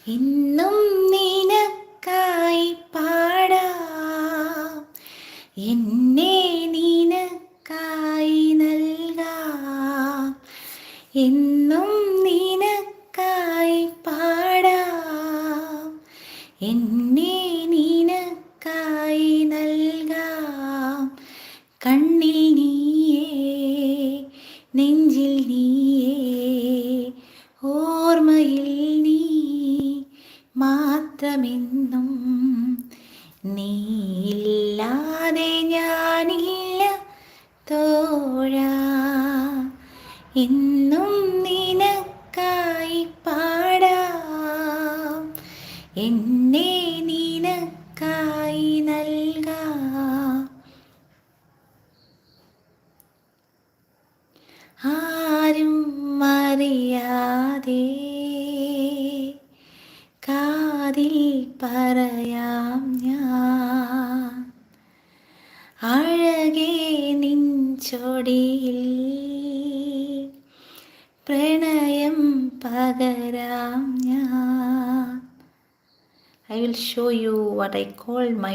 ഇന്നും നിനക്കായി പാടാം, എന്നെ നിനക്കായി നൽകാം. എന്നും നിനക്കായി പാടാം, എന്നെ നിനക്കായി നൽകാം. കണ്ണിൽ നീയേ, നെഞ്ചിൽ നീയേ, ഓർമ്മയിൽ നീ മാത്രമെന്നും. നീയില്ലാതെ ഞാനില്ല തോഴാ, എന്നും നിനക്കായി പാടാം, എന്നെ നിനക്കായി നൽകാം. ആരും അറിയാതെ കാതിൽ പറയാം ഞാൻ, അഴകേ നിൻ ചൊടിയിൽ പ്രണയം പകരാം ഞാൻ. I will show you what I call my